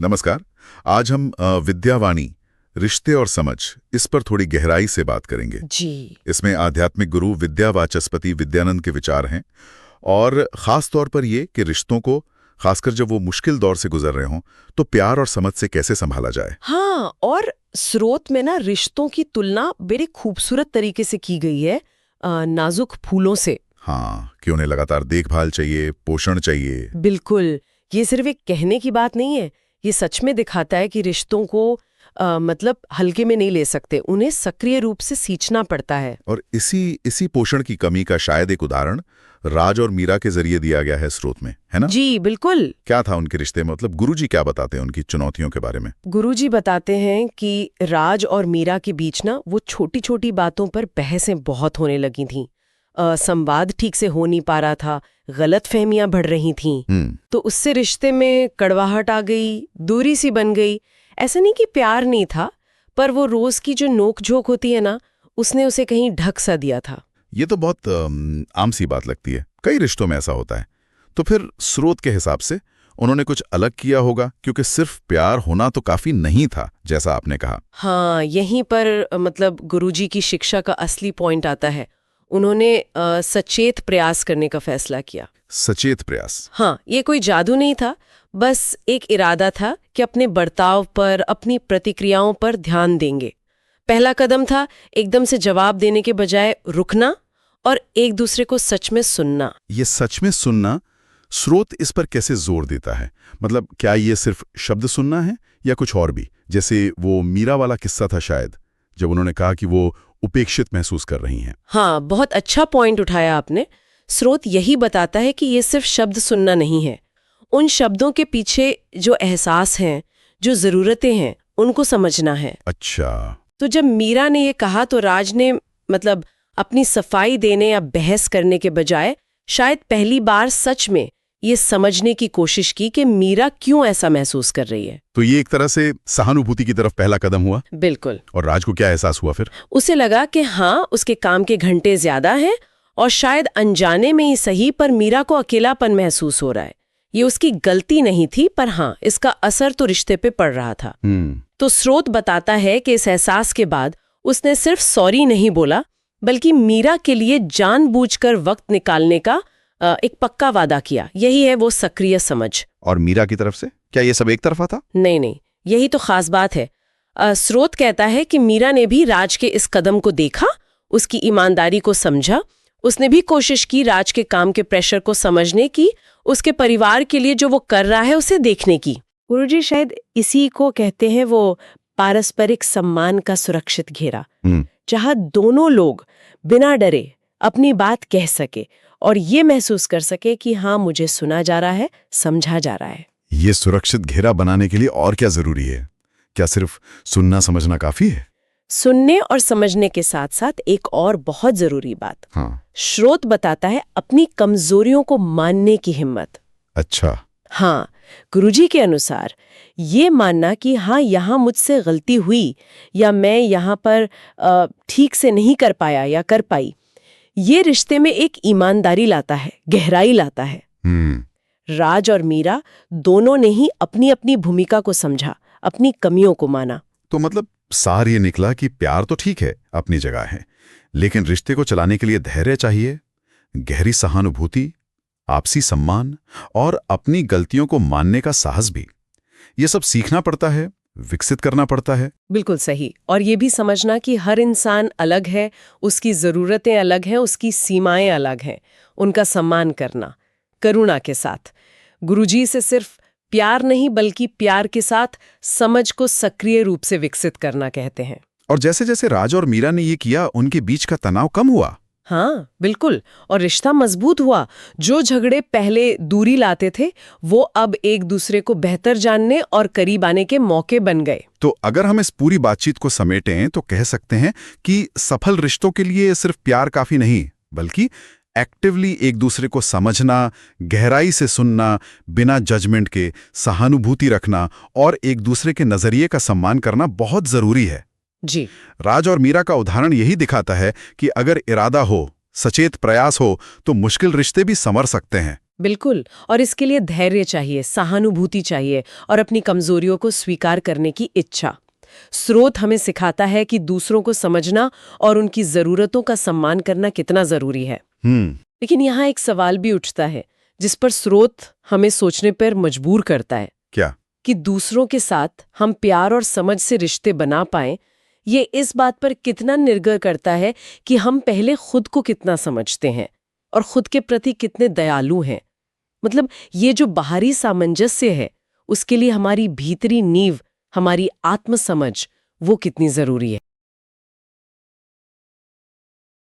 नमस्कार। आज हम विद्यावाणी, रिश्ते और समझ, इस पर थोड़ी गहराई से बात करेंगे। जी। इसमें आध्यात्मिक गुरु विद्या वाचस्पति विद्यानंद के विचार हैं, और खास तौर पर ये कि रिश्तों को, खासकर जब वो मुश्किल दौर से गुजर रहे हों, तो प्यार और समझ से कैसे संभाला जाए। हाँ, और स्रोत में ना रिश्तों की तुलना बड़े खूबसूरत तरीके से की गई है नाजुक फूलों से। हाँ, कि उन्हें लगातार देखभाल चाहिए, पोषण चाहिए। बिल्कुल, ये सिर्फ एक कहने की बात नहीं है, ये सच में दिखाता है कि रिश्तों को मतलब हल्के में नहीं ले सकते, उन्हें सक्रिय रूप से सींचना पड़ता है। और इसी पोषण की कमी का शायद एक उदाहरण राज और मीरा के जरिए दिया गया है स्रोत में, है ना? जी बिल्कुल। क्या था उनके रिश्ते में, मतलब गुरुजी क्या बताते हैं उनकी चुनौतियों के बारे में? गुरुजी बताते हैं कि राज और मीरा के बीच ना वो छोटी छोटी बातों पर बहसें बहुत होने लगी थीं। संवाद ठीक से हो नहीं पा रहा था, गलतफहमियां बढ़ रही थीं। तो उससे रिश्ते में कड़वाहट आ गई, दूरी सी बन गई। ऐसा नहीं कि प्यार नहीं था, पर वो रोज की जो नोक-झोंक होती है ना, उसने उसे कहीं ढक सा दिया था। ये तो बहुत आम सी बात लगती है, कई रिश्तों में ऐसा होता है। तो फिर स्रोत के हिसाब से उन्होंने कुछ अलग किया होगा, क्योंकि सिर्फ प्यार होना तो काफी नहीं था, जैसा आपने कहा। हाँ, यहीं पर मतलब गुरुजी की शिक्षा का असली पॉइंट आता है। उन्होंने सचेत प्रयास करने का फैसला किया। सचेत प्रयास? हाँ, ये कोई जादू नहीं था, बस एक इरादा था कि अपने बर्ताव पर, अपनी प्रतिक्रियाओं पर ध्यान देंगे। पहला कदम था एकदम से जवाब देने के बजाय रुकना और एक दूसरे को सच में सुनना। ये सच में सुनना, स्रोत इस पर कैसे जोर देता है? मतलब क्या ये सिर्फ शब्द सुनना है या कुछ और भी? जैसे वो मीरा वाला किस्सा था शायद, जब उन्होंने कहा कि वो उपेक्षित महसूस कर रही हैं। हाँ, बहुत अच्छा पॉइंट उठाया आपने। स्रोत यही बताता है कि ये सिर्फ शब्द सुनना नहीं है, उन शब्दों के पीछे जो एहसास हैं, जो जरूरतें हैं, उनको समझना है। अच्छा। तो जब मीरा ने ये कहा तो राज ने मतलब अपनी सफाई देने या बहस करने के बजाय शायद पहली बार सच में ये समझने की कोशिश की कि मीरा क्यों ऐसा महसूस कर रही है। तो ये एक तरह से सहानुभूति की तरफ पहला कदम हुआ। बिल्कुल। और राज को क्या एहसास हुआ फिर? उसे लगा कि हाँ, उसके काम के घंटे ज्यादा हैं और शायद अनजाने में ही सही, पर मीरा को अकेलापन महसूस हो रहा है। ये उसकी गलती नहीं थी, पर हाँ, इसका असर तो रिश्ते पे पड़ रहा था। तो स्रोत बताता है कि इस एहसास के बाद उसने सिर्फ सॉरी नहीं बोला, बल्कि मीरा के लिए जानबूझकर वक्त निकालने का एक पक्का वादा किया। यही है वो सक्रिय समझ। और मीरा की तरफ से क्या ये सब एक तरफा था? नहीं, यही तो खास बात है। स्रोत कहता है कि मीरा ने भी राज के इस कदम को देखा, उसकी ईमानदारी को समझा, उसने भी कोशिश की राज के काम के प्रेशर को समझने की, उसके परिवार के लिए जो वो कर रहा है उसे देखने की। गुरुजी शायद इसी को कहते हैं वो पारस्परिक सम्मान का सुरक्षित घेरा, जहां दोनों लोग बिना डरे अपनी बात कह सके और ये महसूस कर सके कि हाँ, मुझे सुना जा रहा है, समझा जा रहा है। ये सुरक्षित घेरा बनाने के लिए और क्या जरूरी है? क्या सिर्फ सुनना समझना काफी है? सुनने और समझने के साथ साथ एक और बहुत जरूरी बात, हाँ। स्रोत बताता है अपनी कमजोरियों को मानने की हिम्मत। अच्छा। हाँ, गुरुजी के अनुसार ये मानना कि हाँ, यहाँ मुझसे गलती हुई या मैं यहाँ पर ठीक से नहीं कर पाया या कर पाई, ये रिश्ते में एक ईमानदारी लाता है, गहराई लाता है। राज और मीरा दोनों ने ही अपनी अपनी भूमिका को समझा, अपनी कमियों को माना। तो मतलब सार ये निकला कि प्यार तो ठीक है, अपनी जगह है, लेकिन रिश्ते को चलाने के लिए धैर्य चाहिए, गहरी सहानुभूति, आपसी सम्मान और अपनी गलतियों को मानने का साहस भी। ये सब सीखना पड़ता है, विकसित करना पड़ता है। बिल्कुल सही। और ये भी समझना कि हर इंसान अलग है, उसकी ज़रूरतें अलग हैं, उसकी सीमाएं अलग हैं, उनका सम्मान करना करुणा के साथ। गुरुजी से सिर्फ प्यार नहीं, बल्कि प्यार के साथ समझ को सक्रिय रूप से विकसित करना कहते हैं। और जैसे जैसे राज और मीरा ने ये किया, उनके बीच का तनाव कम हुआ। हाँ बिल्कुल, और रिश्ता मजबूत हुआ। जो झगड़े पहले दूरी लाते थे, वो अब एक दूसरे को बेहतर जानने और करीब आने के मौके बन गए। तो अगर हम इस पूरी बातचीत को समेटें तो कह सकते हैं कि सफल रिश्तों के लिए सिर्फ प्यार काफी नहीं, बल्कि एक्टिवली एक दूसरे को समझना, गहराई से सुनना, बिना जजमेंट के सहानुभूति रखना और एक दूसरे के नजरिए का सम्मान करना बहुत जरूरी है। जी। राज और मीरा का उदाहरण यही दिखाता है कि अगर इरादा हो, सचेत प्रयास हो, तो मुश्किल रिश्ते भी संवर सकते हैं। बिल्कुल। और इसके लिए धैर्य चाहिए, सहानुभूति चाहिए और अपनी कमजोरियों को स्वीकार करने की इच्छा। स्रोत हमें सिखाता है कि दूसरों को समझना और उनकी जरूरतों का सम्मान करना कितना जरूरी है। लेकिन यहाँ एक सवाल भी उठता है जिस पर स्रोत हमें सोचने पर मजबूर करता है। क्या? कि दूसरों के साथ हम प्यार और समझ से रिश्ते बना पाएं, ये इस बात पर कितना निर्भर करता है कि हम पहले खुद को कितना समझते हैं और खुद के प्रति कितने दयालु हैं। मतलब ये जो बाहरी सामंजस्य है, उसके लिए हमारी भीतरी नींव, हमारी आत्मसमझ, वो कितनी जरूरी है।